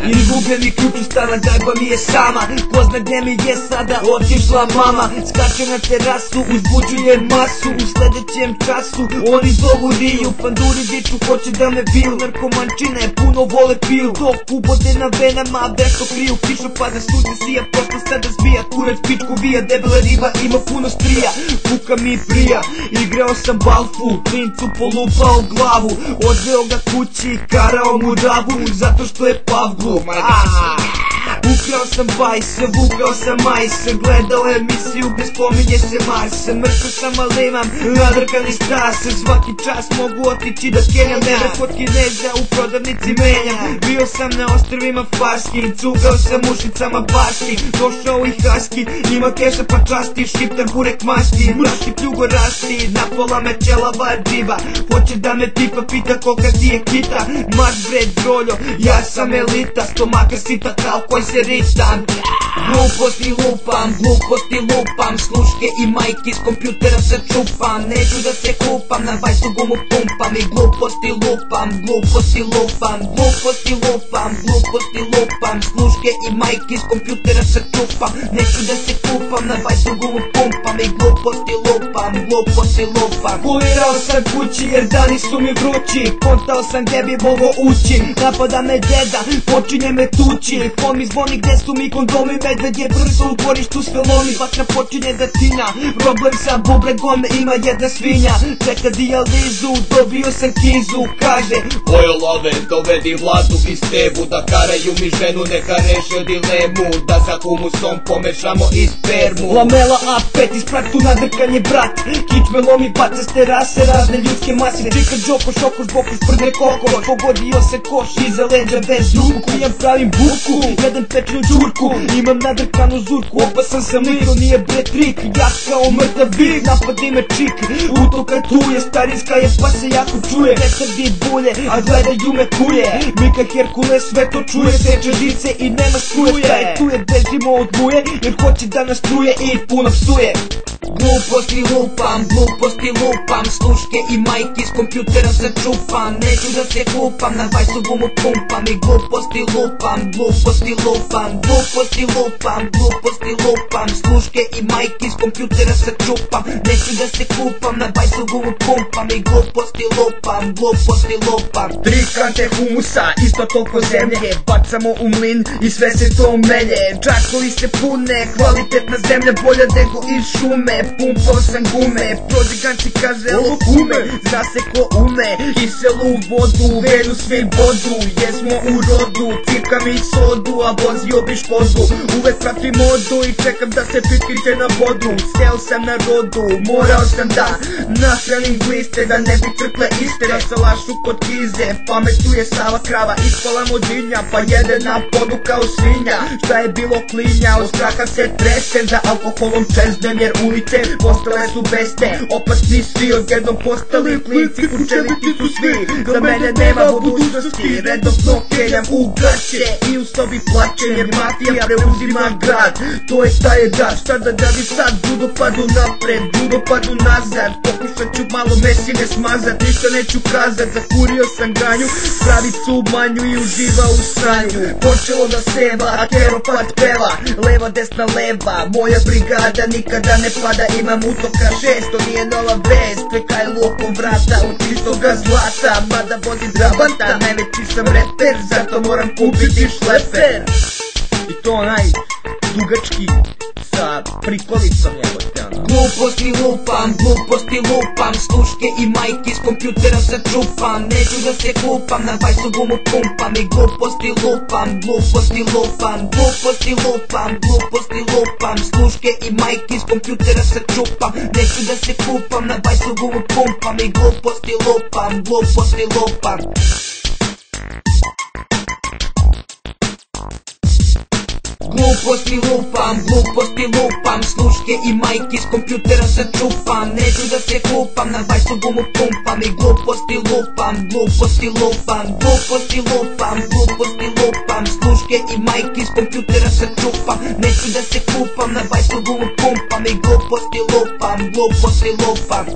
Izgubljeni ključ, stara gajba mi je sama. Ko zna gdje mi je sada otišla mama. Skače na terasu, uzbuđuje masu. U sljedećem času oni zovu Riju. Panduri diču, hoće da me biju. Narkomančine puno vole piju. Dok ubode na venama, nešto kriju. Kiša pada, suze sija, posla sada zbija. Kurac pičku vija, debela riba ima puno strija. Kuka mi prija, igrao sam balfu. Klincu polupao glavu, odveo ga kući, karao mu ravu. Zato što je Pavlu. Ukrao sam bajs, vukao sam majs. Gledao emisiju gdje spominje se Mars. Mršao sam ali imam nadrkani stas. Svaki čas mogu otići da skenjam mere kod Kineza u prodavnici menjam. Bio sam na ostrvima Farskim, cugao sam ušicama baškim. Došao i Haski, ima keša pa časti. Šiptar burek masti, mraški pljugo rasti. Napola me čelava džiba, hoće da me tipa pita kolika ti je kita. Maš bre droljo, ja sam elita. Stomaka sita kao koji se ritam. Gluposti lupam, sluške i majke s kompjutera se čupam. Neću da se kupam, na bajsu gumu pumpam. I gluposti lupam, sluške i majke s kompjutera se čupam. Neću da se kupam, na bajsu gumu pumpam. I gluposti lupam. Kulirao sam kući jer dani su mi vrući. Kontao sam gdje bi mogo ući. Napada me djeda, počinje me tući. Fon mi zvoni gdje su mi kondomi. Medved je brzo u dvorištu sve lomi. Bakna počinje da tina. Problem sa bubregom ima jedna svinja. Čeka dijalizu, dobio sam kizu. Kaže: Ojo love, dovedi Vladu i Stevu. Da karaju mi ženu, neka reše dilemu. Da sa humusom pomešamo i spermu. Lamela A5 ispratu nadrkanje brat. Kič me lomi, baca s terase razne ljudske masine. Čika džoko, šoko, žboko, šprdne kokoš. Pogodio se koš iza leđa bez ruku. Ja pravim buku, jedan pečnu čurku. Imam nadrkanu zurku, opasan sam lik. To nije bre trik, ja kao mrtav bik. Napadi me čik, utoka tu je. Starinska je pa se jako čuje. Vetrdi bulje, a gledaju me kuje. Mika Herkule sve to čuje. Seče žice i nema struje. Staje tu je, bežimo od buje, jer hoće da nas truje i puno psuje. Gluposti lupam, sluške i majke s kompjutera se čupam. Neću da se kupam, na bajsu gumu pumpam. I gluposti lupam, sluške i majke s kompjutera se čupam. Neću da se kupam, na bajsu gumu pumpam. I gluposti lupam. Tri kante humusa, isto toliko zemlje. Bacamo u mlin i sve se to melje. Džakovi se pune, kvalitetna zemlja, bolja nego iz šume. Pumpao sam gume, prodiganci kaže ovo kume. Zna se ko ume, kiselu vodu, venu svi bodu. Jesmo u rodu, cipkam i sodu, a vozio bi Škodu. Uvek pratim modu i čekam da se pitkite na vodu. Sel sam na rodu, morao sam da nahranim gliste, da ne bi crkle iste. Da salašu kod kize, pametuje Sava krava. Ispala modinja, pa jede na podu kao svinja. Šta je bilo klinja, od straha se tresem. Za alkoholom čeznem jer ulice postale su beste. Opasni svi, odjednom postali klinci. Učenici su svi, za mene nema budućnosti. Redovno keljam u gaće i u sobi plaćem, jer mafija preuzima grad. To je šta je da, šta da radim sad? Budu padu napred, budu padu nazad. Pokušat ću malo mesine smazat, ništa neću kazat. Zakurio sam granju, pravicu manju i uživa u sranju. Počelo da seva, a Keropat peva. Leva, desna, leva, moja brigada nikada ne pada. Imam utoka 6, to nije nova vest. Pekaj lokom vrata u čistoga zlata. Mada vozim Trabanta, najveći sam reper, zato moram kupiti šleper. I to onaj dugački sa prikolicom jebote. Gluposti lupam, sluške i majke s kompjutera se čupam. Neću da se kupam, na bajsu gumu pumpam. I gluposti lupam, sluške i majke s kompjutera se čupam. Neću da se kupam, na bajsu gumu pumpam. I gluposti lupam. Gluposti lupam, sluške i majke s kompjutera se čupam. Neću da se kupam, na bajsu gumu pumpam. I gluposti lupam, sluške i majke s kompjutera se čupam. Neću da se kupam, na bajsu gumu pumpam. I gluposti lupam.